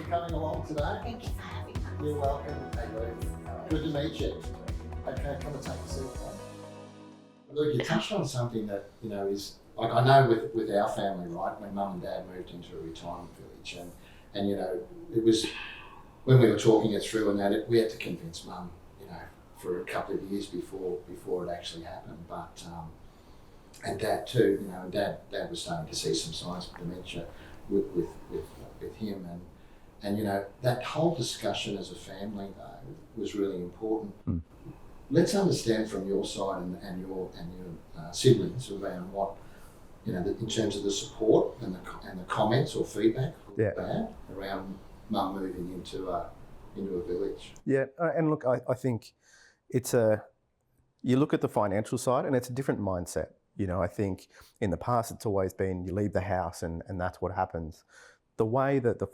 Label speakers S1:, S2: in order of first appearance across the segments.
S1: coming along today.
S2: Thank you for having us.
S1: You're welcome. Hey, Luke. Good to meet you. Okay, come and take a seat. Luke, you touched on something that, is, like, I know with our family, right, when Mum and Dad moved into a retirement village and it was, when we were talking it through and that, we had to convince Mum, for a couple of years before it actually happened. But, and Dad too, Dad was starting to see some signs of dementia with him. And that whole discussion as a family, though, was really important. Mm. Let's understand from your side and your siblings around what, in terms of the support and the comments or feedback around Mum moving into a village.
S3: Yeah, and look, I think you look at the financial side and it's a different mindset. I think in the past it's always been you leave the house and that's what happens. The way that the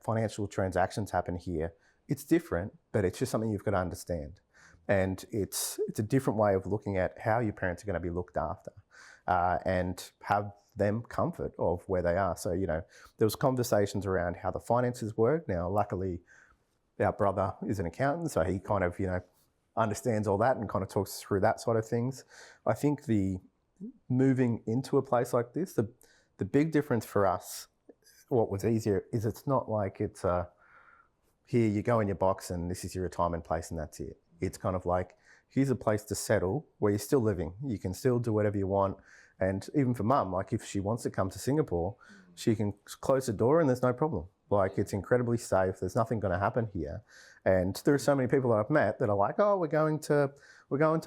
S3: financial transactions happen here, it's different, but it's just something you've got to understand. And it's a different way of looking at how your parents are going to be looked after and have them comfort of where they are. So, there was conversations around how the finances work. Now, luckily, our brother is an accountant, so he kind of, understands all that and kind of talks through that sort of things. I think the moving into a place like this, the big difference for us, what was easier, is it's not like it's here you go in your box and this is your retirement place and that's it. It's kind of like, here's a place to settle where you're still living. You can still do whatever you want. And even for Mum, like if she wants to come to Singapore, she can close the door and there's no problem. Like it's incredibly safe. There's nothing going to happen here. And there are so many people that I've met that are like, oh, we're going to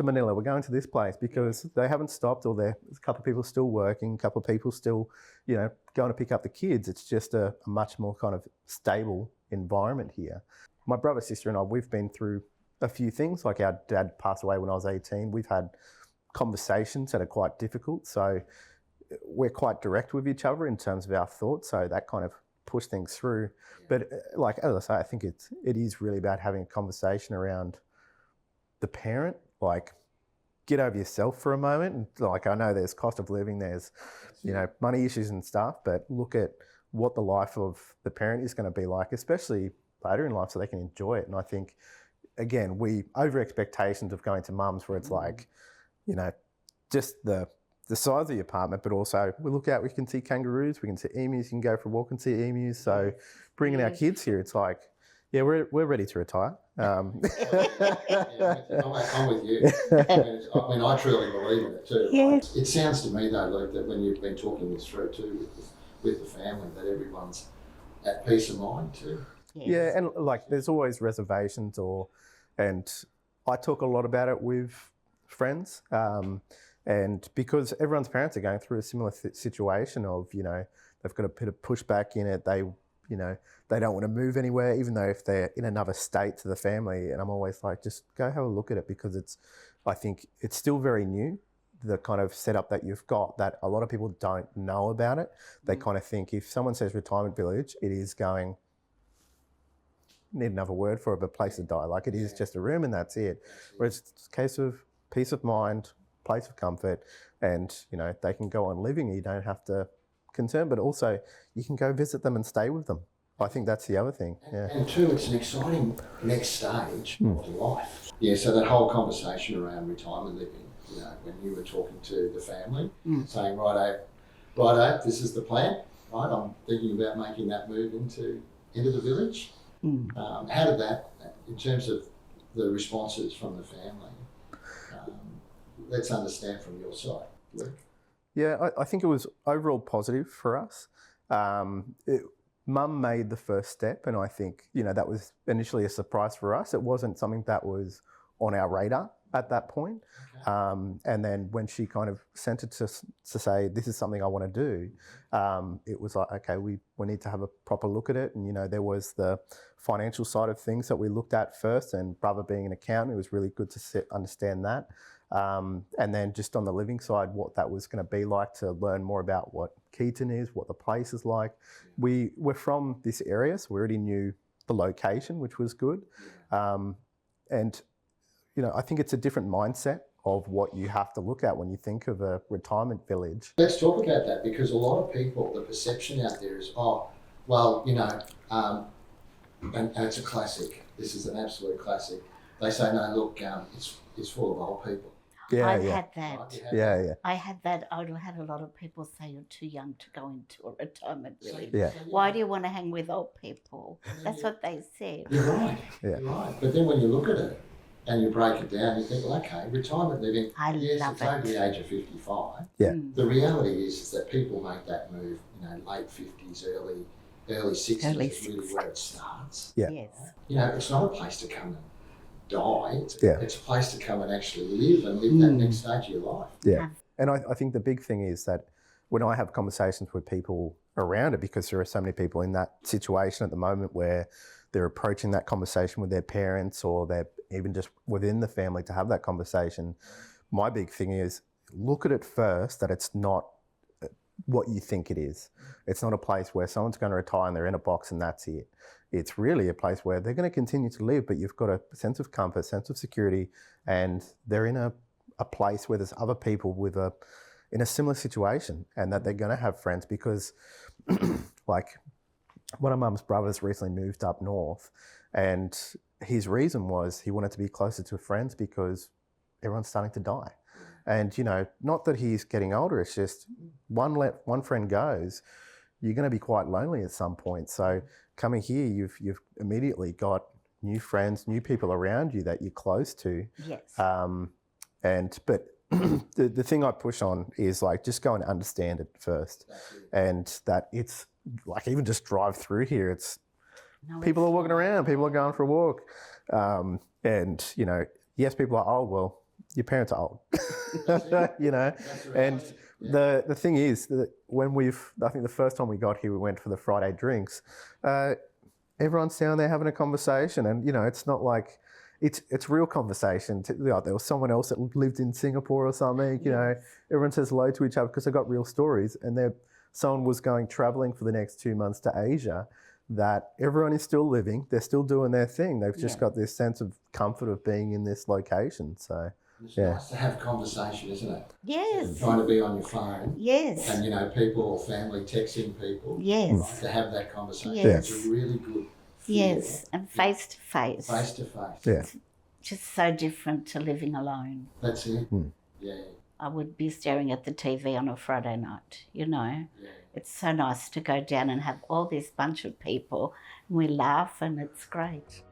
S3: Manila, we're going to this place, because they haven't stopped, or there's a couple of people still working, a couple of people still, going to pick up the kids. It's just a much more kind of stable environment here. My brother, sister and I, we've been through a few things. Like our dad passed away when I was 18. We've had conversations that are quite difficult. So we're quite direct with each other in terms of our thoughts. So that kind of pushed things through. But like, as I say, I think it is really about having a conversation around the parent. Like, get over yourself for a moment. And like, I know there's cost of living, there's, money issues and stuff, but look at what the life of the parent is going to be like, especially later in life, so they can enjoy it. And I think, again, we over expectations of going to Mum's where it's like, just the size of the apartment, but also we look out, we can see kangaroos, we can see emus, you can go for a walk and see emus. So bringing our kids here, it's like, yeah, we're ready to retire.
S1: I'm with you. I truly believe in it too.
S2: Yes.
S1: It sounds to me though, Luke, that when you've been talking this through too with the family, that everyone's at peace of mind too.
S2: Yes.
S3: Yeah, and like there's always reservations, and I talk a lot about it with friends, and because everyone's parents are going through a similar situation of, they've got a bit of pushback in it. They don't want to move anywhere, even though if they're in another state to the family. And I'm always like, just go have a look at it, because I think it's still very new, the kind of setup that you've got, that a lot of people don't know about it. They kind of think if someone says retirement village, it is going, need another word for it, but place to die. Like it is just a room and that's it. Whereas it's a case of peace of mind, place of comfort, and they can go on living. You don't have to concern, but also you can go visit them and stay with them. I think that's the other thing. Yeah.
S1: And two, it's an exciting next stage of life. Yeah, so that whole conversation around retirement living, when you were talking to the family, saying, righto, this is the plan, right? I'm thinking about making that move into the village. How did that, in terms of the responses from the family, let's understand from your side, Luke.
S3: Yeah, I think it was overall positive for us. Mum made the first step, and I think, that was initially a surprise for us. It wasn't something that was on our radar at that point. Okay. And then when she kind of sent it to say, this is something I want to do, it was like, okay, we need to have a proper look at it. And, there was the financial side of things that we looked at first, and brother being an accountant, it was really good to understand that. And then just on the living side, what that was going to be like, to learn more about what Keyton is, what the place is like. We're from this area, so we already knew the location, which was good. And, I think it's a different mindset of what you have to look at when you think of a retirement village.
S1: Let's talk about that, because a lot of people, the perception out there is, and it's a classic. This is an absolute classic. They say, no, look, it's full of old people.
S2: I've had that.
S1: Right? You had
S3: Yeah,
S1: that.
S3: yeah.
S2: I had that. I had a lot of people say you're too young to go into a retirement village.
S3: Yeah.
S2: Why do you want to hang with old people? That's what they said.
S1: You're right.
S3: Yeah.
S1: You're right. But then when you look at it and you break it down, you think, well, okay, retirement living,
S2: I
S1: yes,
S2: love
S1: it's
S2: it.
S1: over the age of 55.
S3: Yeah.
S1: The reality is that people make that move, late 50s, early 60s
S2: Early
S1: is really where it starts.
S3: Yeah.
S2: Yes.
S1: It's not a place to come and die.
S3: Yeah.
S1: It's a place to come and actually live and live that next stage of your life.
S3: Yeah. And I think the big thing is that when I have conversations with people around it, because there are so many people in that situation at the moment where they're approaching that conversation with their parents or they're even just within the family to have that conversation, my big thing is look at it first that it's not what you think it is. It's not a place where someone's going to retire and they're in a box and that's it. It's really a place where they're going to continue to live, but you've got a sense of comfort, sense of security, and they're in a place where there's other people in a similar situation and that they're going to have friends because like one of Mum's brothers recently moved up north and his reason was he wanted to be closer to friends because everyone's starting to die. And, not that he's getting older, it's just one friend goes, you're going to be quite lonely at some point. So coming here, you've immediately got new friends, new people around you that you're close to.
S2: Yes.
S3: But the thing I push on is like just go and understand it first, and that it's like even just drive through here. People are walking around, people are going for a walk, and yes, people are old. Well, your parents are old, and. The thing is that I think the first time we got here, we went for the Friday drinks. Everyone's down there having a conversation, and it's not like it's real conversation. There was someone else that lived in Singapore or something. Everyone says hello to each other because they got real stories. And someone was going traveling for the next 2 months to Asia. That everyone is still living. They're still doing their thing. They've just got this sense of comfort of being in this location. So.
S1: It's nice to have conversation, isn't it?
S2: Yes.
S1: Trying to be on your phone.
S2: Yes.
S1: And, people or family texting people.
S2: Yes.
S1: Right, to have that conversation.
S2: Yes.
S1: It's a really good feel.
S2: Yes. And face to face.
S1: Face to face.
S3: Yeah.
S2: It's just so different to living alone.
S1: That's it. Yeah.
S2: I would be staring at the TV on a Friday night,
S1: Yeah.
S2: It's so nice to go down and have all this bunch of people and we laugh and it's great.